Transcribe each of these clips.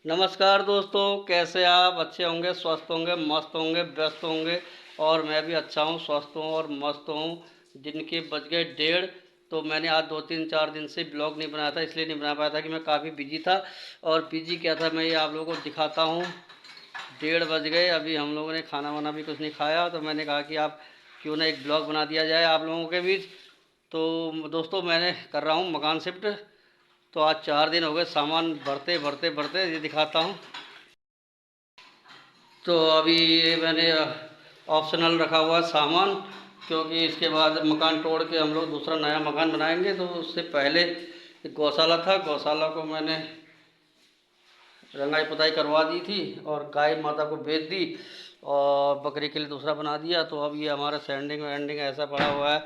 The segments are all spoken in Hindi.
नमस्कार दोस्तों, कैसे आप? अच्छे होंगे, स्वस्थ होंगे, मस्त होंगे, व्यस्त होंगे। और मैं भी अच्छा हूँ, स्वस्थ हूँ और मस्त हूँ। दिन के बज गए 1:30। तो मैंने आज 2-3-4 दिन से ब्लॉग नहीं बनाया था, इसलिए नहीं बना पाया था कि मैं काफ़ी बिजी था। और बिजी क्या था, मैं ये आप लोगों को दिखाता हूँ। 1:30 बज गए, अभी हम लोगों ने खाना वाना भी कुछ नहीं खाया, तो मैंने कहा कि आप क्यों ना एक ब्लॉग बना दिया जाए आप लोगों के बीच। तो दोस्तों, मैंने कर रहा हूँ मकान शिफ्ट। तो आज 4 दिन हो गए सामान भरते भरते भरते, ये दिखाता हूँ। तो अभी ये मैंने ऑप्शनल रखा हुआ है सामान, क्योंकि इसके बाद मकान तोड़ के हम लोग दूसरा नया मकान बनाएंगे। तो उससे पहले एक गौशाला था, गौशाला को मैंने रंगाई पुताई करवा दी थी और गाय माता को बेच दी और बकरी के लिए दूसरा बना दिया। तो अब ये हमारा सैंडिंग वैंडिंग ऐसा पड़ा हुआ है।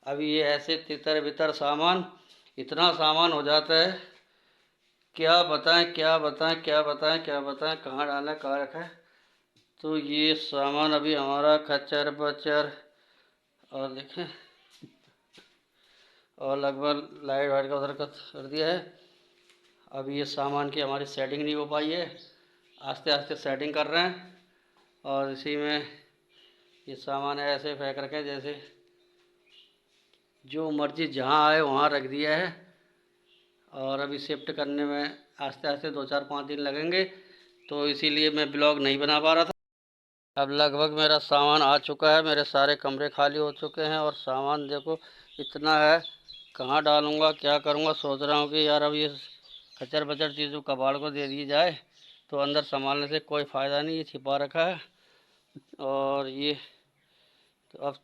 अभी ये ऐसे तितर बितर सामान, इतना सामान हो जाता है, क्या बताएं क्या बताएं क्या बताएं क्या बताएं, कहाँ डालें कहाँ रखें। तो ये सामान अभी हमारा खच्चर बच्चर, और देखें, और लगभग लाइट वाइट का उधर का कर दिया है। अभी ये सामान की हमारी सेटिंग नहीं हो पाई है, आस्ते आस्ते सेटिंग कर रहे हैं। और इसी में ये सामान ऐसे फेंक रखे जैसे जो मर्जी जहाँ आए वहाँ रख दिया है। और अभी शिफ्ट करने में आस्ते आस्ते 2-4-5 दिन लगेंगे, तो इसीलिए मैं ब्लॉग नहीं बना पा रहा था। अब लगभग मेरा सामान आ चुका है, मेरे सारे कमरे खाली हो चुके हैं और सामान देखो इतना है, कहाँ डालूँगा क्या करूँगा। सोच रहा हूँ कि यार अब ये खचर बचर चीज़ों कबाड़ को दे दी जाए, तो अंदर संभालने से कोई फ़ायदा नहीं, ये छिपा रखा है। और ये तो अब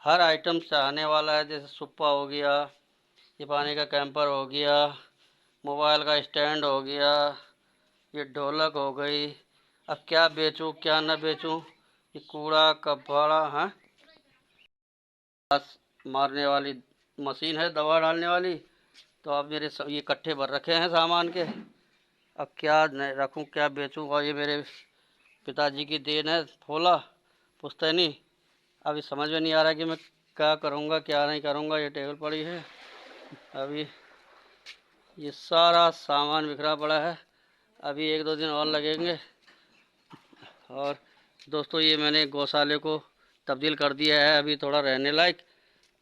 हर आइटम चाहने वाला है, जैसे सुप्पा हो गया, ये पानी का कैंपर हो गया, मोबाइल का स्टैंड हो गया, ये ढोलक हो गई। अब क्या बेचूं क्या न बेचूं, ये कूड़ा कबाड़ा है। बस मारने वाली मशीन है, दवा डालने वाली। तो अब मेरे ये इकट्ठे भर रखे हैं सामान के। अब क्या रखूं क्या बेचूं। और ये मेरे पिताजी की देन है, फोला पुश्तैनी। अभी समझ में नहीं आ रहा कि मैं क्या करूंगा क्या नहीं करूंगा। ये टेबल पड़ी है, अभी ये सारा सामान बिखरा पड़ा है। अभी 1-2 दिन और लगेंगे। और दोस्तों, ये मैंने गौशाले को तब्दील कर दिया है अभी थोड़ा रहने लायक।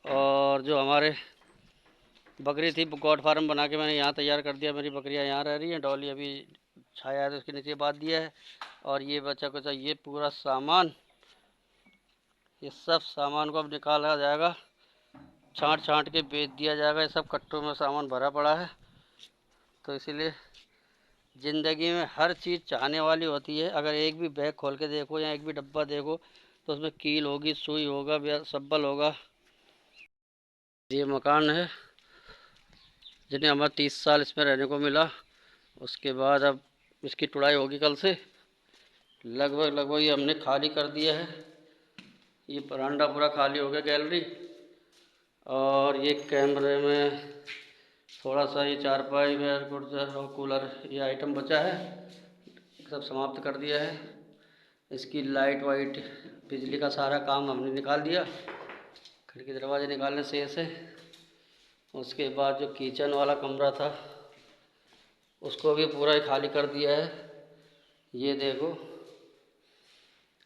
और जो हमारे बकरी थी, गॉड फार्म बना के मैंने यहाँ तैयार कर दिया। मेरी बकरियाँ यहाँ रह रही हैं। डॉली अभी छाया है तो उसके नीचे बांध दिया है। और ये बचा कुचा ये पूरा सामान, ये सब सामान को अब निकाला जाएगा, छांट छांट के बेच दिया जाएगा। ये सब कट्टों में सामान भरा पड़ा है। तो इसीलिए ज़िंदगी में हर चीज़ चाहने वाली होती है। अगर एक भी बैग खोल के देखो या एक भी डब्बा देखो, तो उसमें कील होगी, सुई होगा, सब्बल होगा। ये मकान है जिन्हें हमें 30 साल इसमें रहने को मिला। उसके बाद अब इसकी तुड़ाई होगी कल से। लगभग लगभग ये हमने खाली कर दिया है। ये बरामदा पूरा खाली हो गया, गैलरी। और ये कैमरे में थोड़ा सा ये चारपाई एयर कूलर और कूलर ये आइटम बचा है, सब समाप्त कर दिया है। इसकी लाइट वाइट बिजली का सारा काम हमने निकाल दिया, खिड़की दरवाजे निकालने से ऐसे। उसके बाद जो किचन वाला कमरा था उसको भी पूरा ही खाली कर दिया है, ये देखो।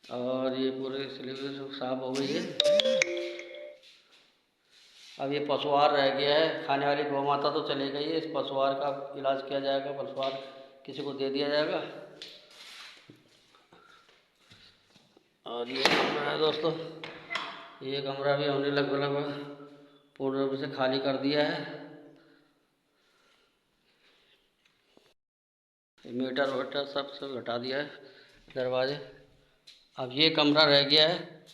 और ये पूरे सिलेंडर सब साफ हो गई है। अब ये पशुआहार रह गया है, खाने वाली गौ माता तो चली गई है। इस पशुआहार का इलाज किया जाएगा, पशुआहार किसी को दे दिया जाएगा। और ये कमरा है दोस्तों, ये कमरा भी हमने लगभग लगभग पूर्ण रूप से खाली कर दिया है। मीटर वीटर सब सब हटा दिया है, दरवाजे। अब ये कमरा रह गया है।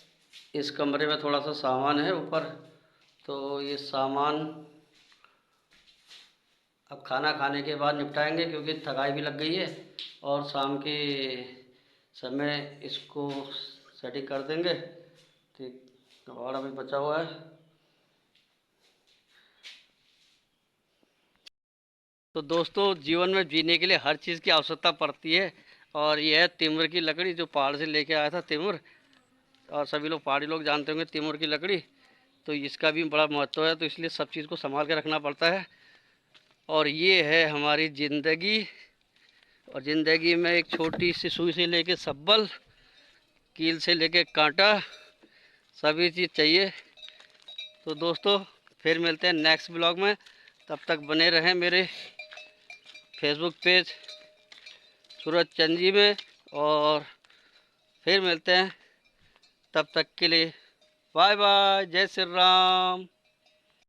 इस कमरे में थोड़ा सा सामान है ऊपर, तो ये सामान अब खाना खाने के बाद निपटाएंगे, क्योंकि थकाई भी लग गई है। और शाम के समय इसको सेटिंग कर देंगे। ठीक, और अभी बचा हुआ है। तो दोस्तों, जीवन में जीने के लिए हर चीज़ की आवश्यकता पड़ती है। और यह है तिम्र की लकड़ी, जो पहाड़ से लेके आया था तिम्र। और सभी लोग पहाड़ी लोग जानते होंगे तिम्र की लकड़ी। तो इसका भी बड़ा महत्व है, तो इसलिए सब चीज़ को संभाल के रखना पड़ता है। और ये है हमारी ज़िंदगी। और ज़िंदगी में एक छोटी सी सुई से लेके सब्बल, कील से लेके कांटा, सभी चीज़ चाहिए। तो दोस्तों फिर मिलते हैं नेक्स्ट ब्लॉग में, तब तक बने रहें मेरे फेसबुक पेज सूरज चंद जी में। और फिर मिलते हैं, तब तक के लिए बाय बाय, जय श्री राम।